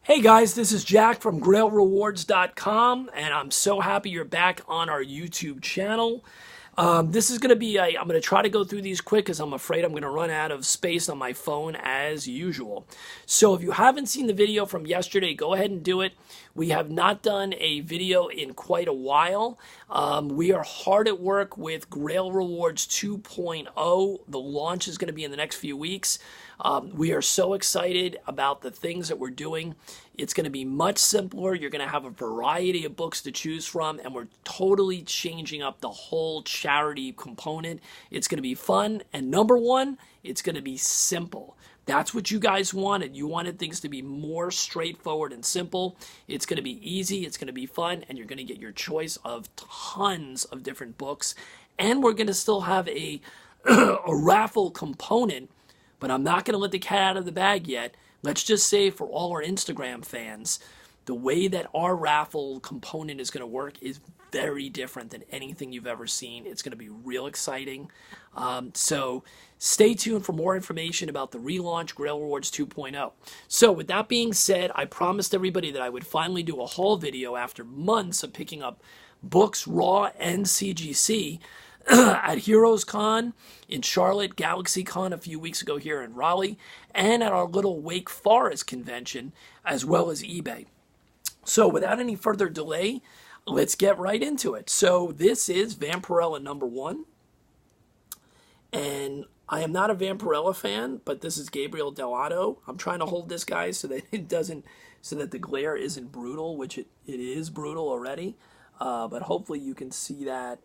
Hey guys, this is Jack from GrailRewards.com, and I'm so happy you're back on our YouTube channel. This is going to be, I'm going to try to go through these quick because I'm afraid I'm going to run out of space on my phone as usual. So if you haven't seen the video from yesterday, go ahead and do it. We have not done a video in quite a while. We are hard at work with Grail Rewards 2.0. The launch is going to be in the next few weeks. We are so excited about the things that we're doing. It's going to be much simpler. You're going to have a variety of books to choose from, and we're totally changing up the whole charity component. It's going to be fun, and number one, it's going to be simple. That's what you guys wanted. You wanted things to be more straightforward and simple. It's going to be easy, it's going to be fun, and you're going to get your choice of tons of different books. And we're going to still have a raffle component, but I'm not going to let the cat out of the bag yet. Let's just say for all our Instagram fans, the way that our raffle component is going to work is very different than anything you've ever seen. It's going to be real exciting. So stay tuned for more information about the relaunch Grail Rewards 2.0. So with that being said, I promised everybody that I would finally do a haul video after months of picking up books, raw and CGC, at Heroes Con in Charlotte, Galaxy Con a few weeks ago here in Raleigh, and at our little Wake Forest convention, as well as eBay. So without any further delay, let's get right into it. So this is Vampirella #1, and I am not a Vampirella fan, but this is Gabriel Delato. I'm trying to hold this guy so that it doesn't, so that the glare isn't brutal, which it is brutal already, but hopefully you can see that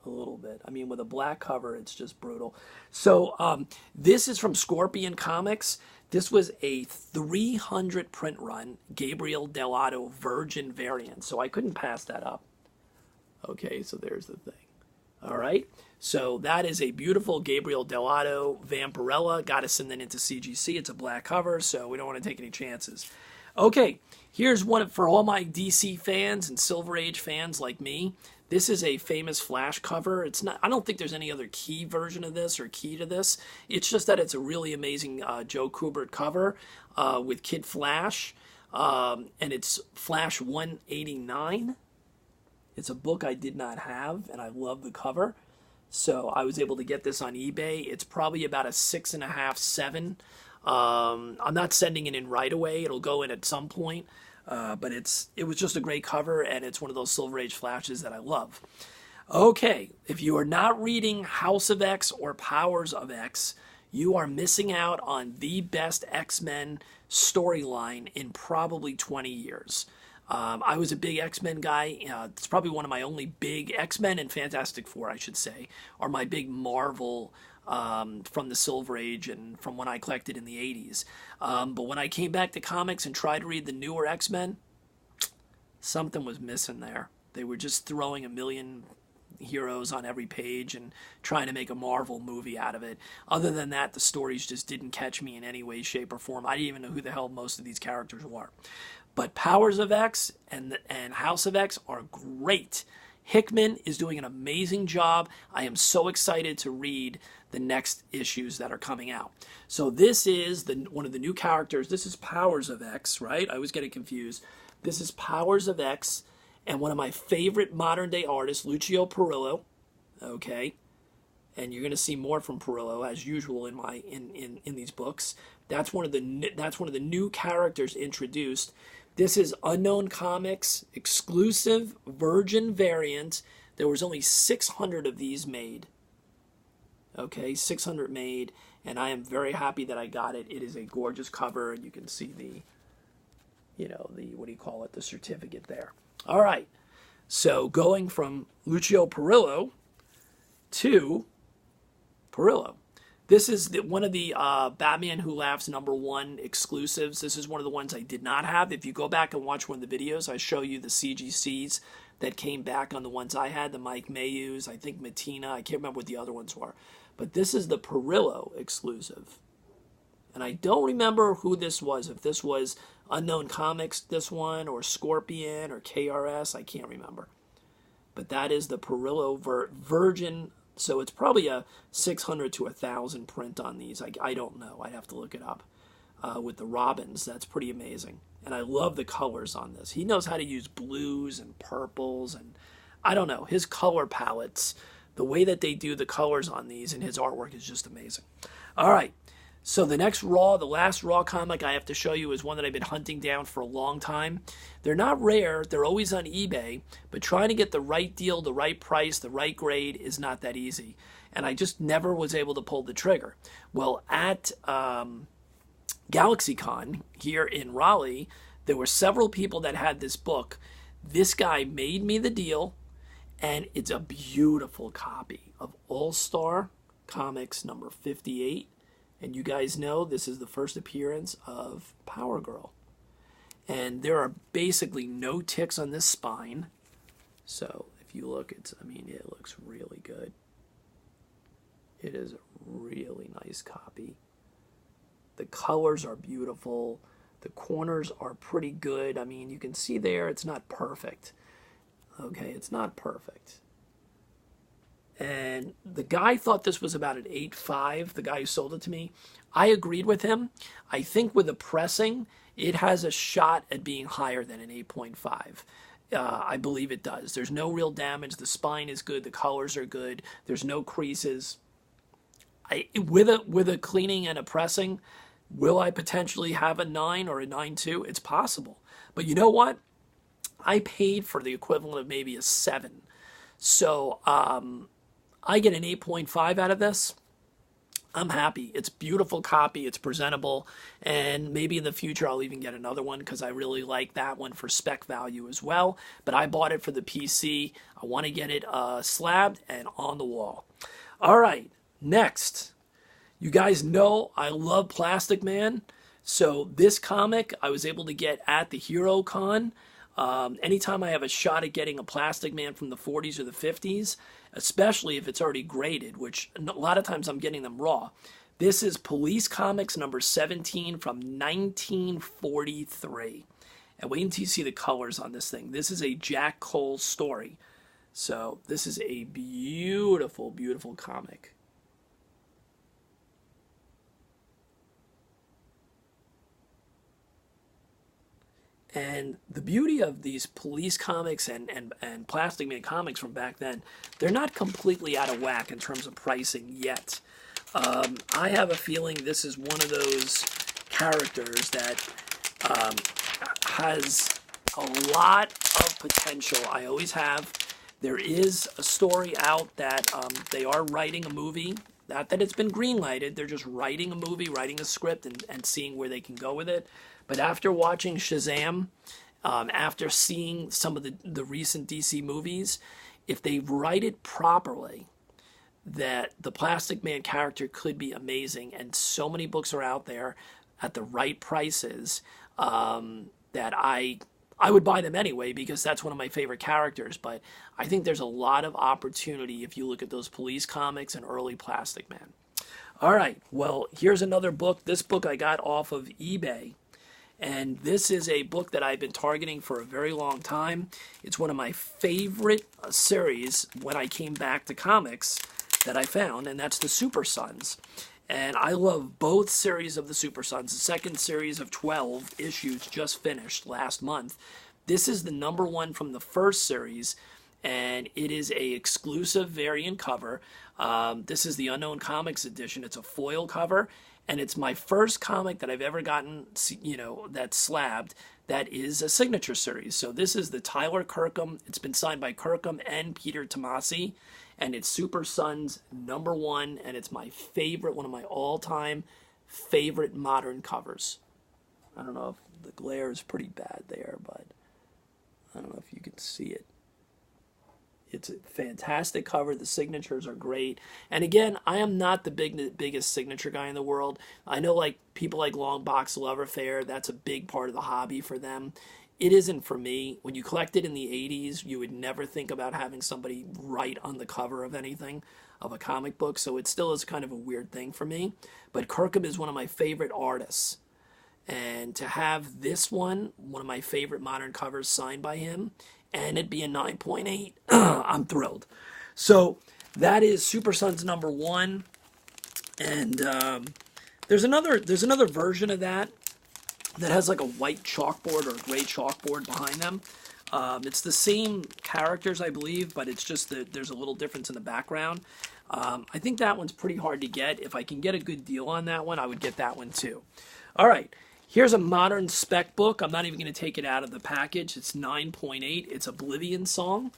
a little bit. I mean, with a black cover, it's just brutal. So this is from Scorpion Comics. This was a 300 print run, Gabriel Delato Virgin variant. So I couldn't pass that up. Okay, so there's the thing. All right. So that is a beautiful Gabriel Delato Vampirella. Got to send that into CGC. It's a black cover, so we don't want to take any chances. Okay, here's one for all my DC fans and Silver Age fans like me. This is a famous Flash cover. It's not. I don't think there's any other key version of this or key to this. It's just that it's a really amazing Joe Kubert cover with Kid Flash, and it's Flash 189. It's a book I did not have, and I love the cover. So I was able to get this on eBay. It's probably about a 6.5, 7. I'm not sending it in right away. It'll go in at some point. But it was just a great cover, and it's one of those Silver Age Flashes that I love. Okay, if you are not reading House of X or Powers of X, you are missing out on the best X-Men storyline in probably 20 years. I was a big X-Men guy. It's probably one of my only big X-Men and Fantastic Four, I should say, are my big Marvel from the Silver Age and from when I collected in the 80s. But when I came back to comics and tried to read the newer X-Men, something was missing there. They were just throwing a million heroes on every page and trying to make a Marvel movie out of it. Other than that, the stories just didn't catch me in any way, shape, or form. I didn't even know who the hell most of these characters were. But Powers of X and House of X are great. Hickman is doing an amazing job. I am so excited to read the next issues that are coming out. So this is one of the new characters. This is Powers of X, right? I always get it confused. This is Powers of X, and one of my favorite modern day artists, Lucio Perillo. Okay, and you're going to see more from Perillo as usual in these books. That's one of the new characters introduced. This is Unknown Comics exclusive Virgin variant. There was only 600 of these made. Okay, 600 made, and I am very happy that I got it. It is a gorgeous cover, and you can see the what do you call it, the certificate there. All right, so going from Lucio Perillo to Perillo. This is one of the Batman Who Laughs #1 exclusives. This is one of the ones I did not have. If you go back and watch one of the videos, I show you the CGCs that came back on the ones I had, the Mike Mayhews, I think Matina. I can't remember what the other ones were. But this is the Perillo exclusive. And I don't remember who this was. If this was Unknown Comics, this one, or Scorpion, or KRS, I can't remember. But that is the Perillo Virgin. So it's probably a 600 to 1,000 print on these. I don't know. I'd have to look it up. with the robins. That's pretty amazing. And I love the colors on this. He knows how to use blues and purples, and I don't know, his color palettes, the way that they do the colors on these and his artwork is just amazing. All right, so the last Raw comic I have to show you is one that I've been hunting down for a long time. They're not rare, they're always on eBay, but trying to get the right deal, the right price, the right grade is not that easy. And I just never was able to pull the trigger. Well, at GalaxyCon here in Raleigh, there were several people that had this book. This guy made me the deal, and it's a beautiful copy of All-Star Comics number 58. And you guys know this is the first appearance of Power Girl. And there are basically no ticks on this spine. So if you look, it looks really good. It is a really nice copy. The colors are beautiful. The corners are pretty good. I mean, you can see there, it's not perfect. Okay, it's not perfect. And the guy thought this was about an 8.5, the guy who sold it to me. I agreed with him. I think with the pressing, it has a shot at being higher than an 8.5. I believe it does. There's no real damage. The spine is good. The colors are good. There's no creases. With a cleaning and a pressing, will I potentially have a 9 or a 9.2? It's possible. But you know what? I paid for the equivalent of maybe a 7. So I get an 8.5 out of this. I'm happy. It's a beautiful copy. It's presentable. And maybe in the future I'll even get another one because I really like that one for spec value as well. But I bought it for the PC. I want to get it slabbed and on the wall. All right, next. You guys know I love Plastic Man. So this comic I was able to get at the Hero Con. Anytime I have a shot at getting a Plastic Man from the 40s or the 50s, especially if it's already graded, which a lot of times I'm getting them raw. This is Police Comics number 17 from 1943. And wait until you see the colors on this thing. This is a Jack Cole story. So this is a beautiful, beautiful comic. And the beauty of these police comics and Plastic Man comics from back then, they're not completely out of whack in terms of pricing yet. I have a feeling this is one of those characters that has a lot of potential. I always have. There is a story out that they are writing a movie. Not that it's been green-lighted. They're just writing a movie, writing a script, and seeing where they can go with it. But after watching Shazam, after seeing some of the recent DC movies, if they write it properly, that the Plastic Man character could be amazing. And so many books are out there at the right prices that I would buy them anyway because that's one of my favorite characters. But I think there's a lot of opportunity if you look at those police comics and early Plastic Man. All right, well, here's another book. This book I got off of eBay. And this is a book that I've been targeting for a very long time. It's one of my favorite series when I came back to comics that I found, and that's the Super Sons. And I love both series of the Super Sons. The second series of 12 issues just finished last month. This is the number one from the first series, and it is a exclusive variant cover. This is the Unknown Comics edition. It's a foil cover. And it's my first comic that I've ever gotten, that's slabbed, that is a signature series. So this is the Tyler Kirkham. It's been signed by Kirkham and Peter Tomasi. And it's Super Sons number one. And it's my favorite, one of my all-time favorite modern covers. I don't know if the glare is pretty bad there, but I don't know if you can see it. It's a fantastic cover. The signatures are great. And again, I am not the biggest signature guy in the world. I know people like Long Box Love Affair, that's a big part of the hobby for them. It isn't for me. When you collected in the 80s, you would never think about having somebody write on the cover of anything, of a comic book. So it still is kind of a weird thing for me. But Kirkham is one of my favorite artists. And to have this one of my favorite modern covers signed by him, and it'd be a 9.8. I'm thrilled. So that is Super Sons number one. And There's another version of that has like a white chalkboard or a gray chalkboard behind them. It's the same characters, I believe, but it's just that there's a little difference in the background. I think that one's pretty hard to get. If I can get a good deal on that one, I would get that one too. All right, here's a modern spec book. I'm not even going to take it out of the package. It's 9.8. It's Oblivion Song.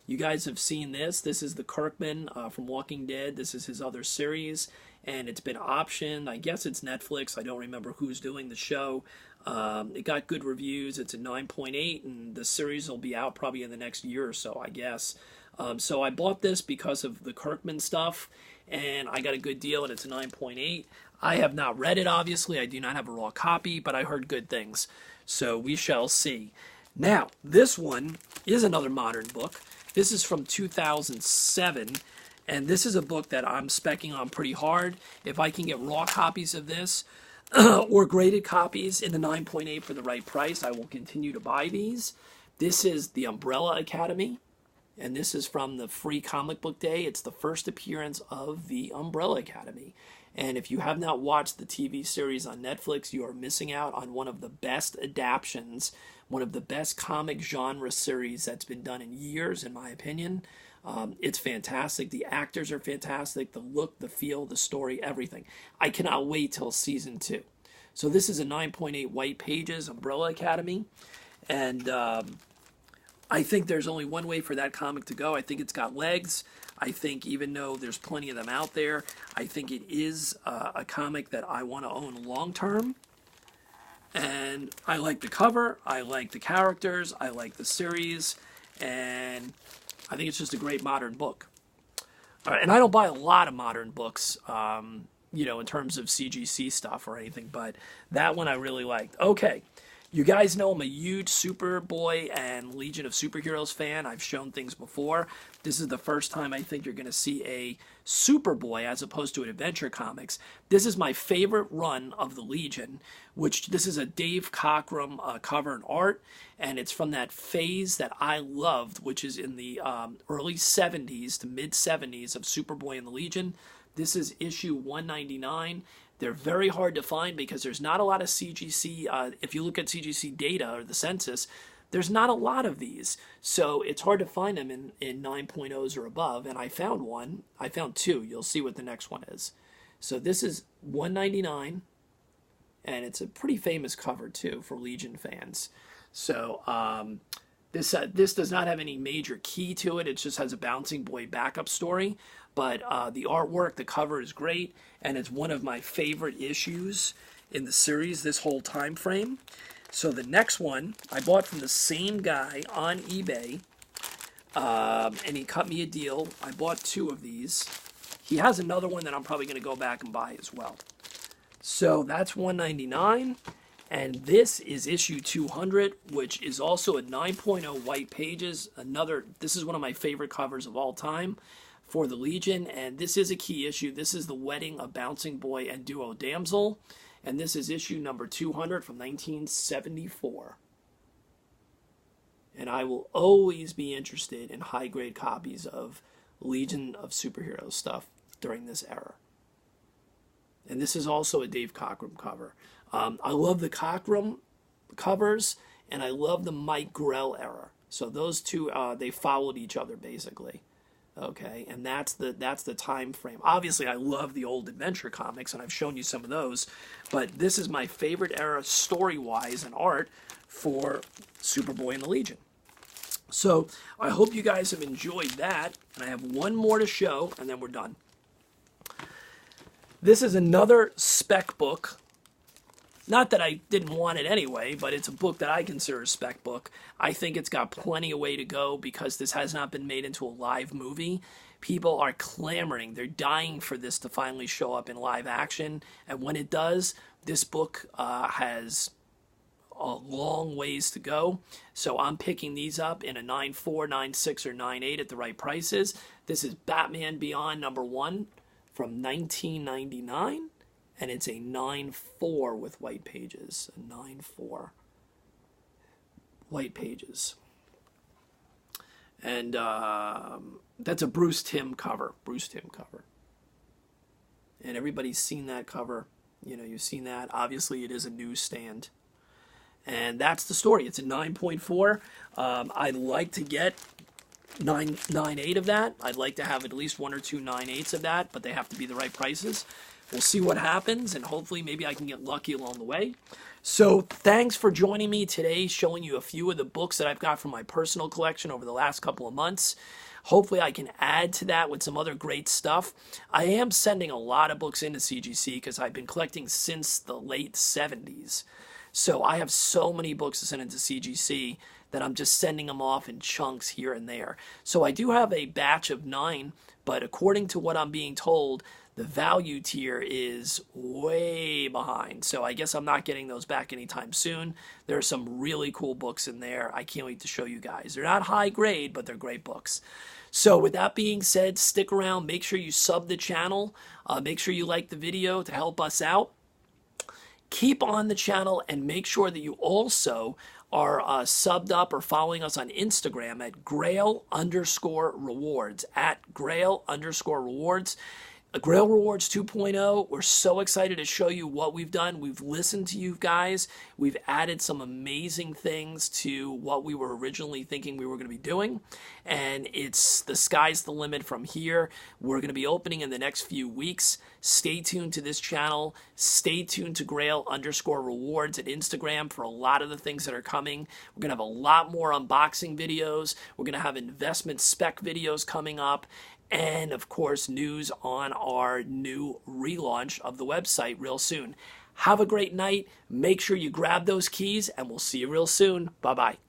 You guys have seen this. This is the Kirkman from Walking Dead. This is his other series, and it's been optioned. I guess it's Netflix. I don't remember who's doing the show. It got good reviews. It's a 9.8, and the series will be out probably in the next year or so, I guess. So I bought this because of the Kirkman stuff, and I got a good deal, and it's a 9.8. I have not read it, obviously. I do not have a raw copy, but I heard good things. So we shall see. Now, this one is another modern book. This is from 2007, and this is a book that I'm speccing on pretty hard. If I can get raw copies of this or graded copies in the 9.8 for the right price, I will continue to buy these. This is The Umbrella Academy, and this is from the free comic book day. It's the first appearance of The Umbrella Academy. And if you have not watched the TV series on Netflix, you are missing out on one of the best adaptions, one of the best comic genre series that's been done in years, in my opinion. It's fantastic. The actors are fantastic. The look, the feel, the story, everything. I cannot wait till season 2. So this is a 9.8 white pages, Umbrella Academy. And I think there's only one way for that comic to go. I think it's got legs. I think even though there's plenty of them out there, I think it is a comic that I want to own long term. And I like the cover, I like the characters, I like the series, and I think it's just a great modern book. All right, and I don't buy a lot of modern books, in terms of CGC stuff or anything, but that one I really liked. Okay. You guys know I'm a huge Superboy and Legion of Superheroes fan. I've shown things before. This is the first time I think you're going to see a Superboy as opposed to an Adventure Comics. This is my favorite run of the Legion, which this is a Dave Cockrum cover and art, and it's from that phase that I loved, which is in the early 70s to mid 70s of Superboy and the Legion. This is issue 199. They're very hard to find because there's not a lot of CGC. If you look at CGC data or the census, there's not a lot of these. So it's hard to find them in 9.0s or above. And I found one. I found two. You'll see what the next one is. So this is 199. And it's a pretty famous cover, too, for Legion fans. So this does not have any major key to it. It just has a Bouncing Boy backup story. But the artwork, the cover is great, and it's one of my favorite issues in the series this whole time frame. So the next one I bought from the same guy on eBay, and he cut me a deal. I bought 2 of these. He has another one that I'm probably going to go back and buy as well. So that's $199, and this is issue 200, which is also a 9.0 white pages. This is one of my favorite covers of all time for the Legion, and this is a key issue. This is the wedding of Bouncing Boy and Duo Damsel, and this is issue number 200 from 1974. And I will always be interested in high-grade copies of Legion of Superheroes stuff during this era. And this is also a Dave Cockrum cover. I love the Cockrum covers, and I love the Mike Grell era. So those two, they followed each other, basically. Okay, and that's the time frame. Obviously, I love the old Adventure Comics, and I've shown you some of those, but this is my favorite era story-wise and art for Superboy and the Legion. So I hope you guys have enjoyed that, and I have one more to show, and then we're done. This is another spec book. Not that I didn't want it anyway, but it's a book that I consider a spec book. I think it's got plenty of way to go because this has not been made into a live movie. People are clamoring. They're dying for this to finally show up in live action. And when it does, this book has a long ways to go. So I'm picking these up in a 9.4, 9.6, or 9.8 at the right prices. This is Batman Beyond #1 from 1999. And it's a 9.4 with white pages. A 9.4 white pages. And that's a Bruce Timm cover. Bruce Timm cover. And everybody's seen that cover. You've seen that. Obviously, it is a newsstand. And that's the story. It's a 9.4. I'd like to get 9.8 of that. I'd like to have at least 1 or 2 9.8s of that, but they have to be the right prices. We'll see what happens, and hopefully maybe I can get lucky along the way. So thanks for joining me today, showing you a few of the books that I've got from my personal collection over the last couple of months. Hopefully I can add to that with some other great stuff. I am sending a lot of books into CGC because I've been collecting since the late 70s. So I have so many books to send into CGC that I'm just sending them off in chunks here and there. So I do have a batch of 9, but according to what I'm being told, the value tier is way behind. So I guess I'm not getting those back anytime soon. There are some really cool books in there. I can't wait to show you guys. They're not high grade, but they're great books. So with that being said, stick around. Make sure you sub the channel. Make sure you like the video to help us out. Keep on the channel and make sure that you also are subbed up or following us on Instagram at Grail_rewards, at Grail_rewards. Grail Rewards 2.0, we're so excited to show you what we've done. We've listened to you guys. We've added some amazing things to what we were originally thinking we were going to be doing. And the sky's the limit from here. We're going to be opening in the next few weeks. Stay tuned to this channel. Stay tuned to Grail_rewards at Instagram for a lot of the things that are coming. We're going to have a lot more unboxing videos. We're going to have investment spec videos coming up. And, of course, news on our new relaunch of the website real soon. Have a great night. Make sure you grab those keys, and we'll see you real soon. Bye-bye.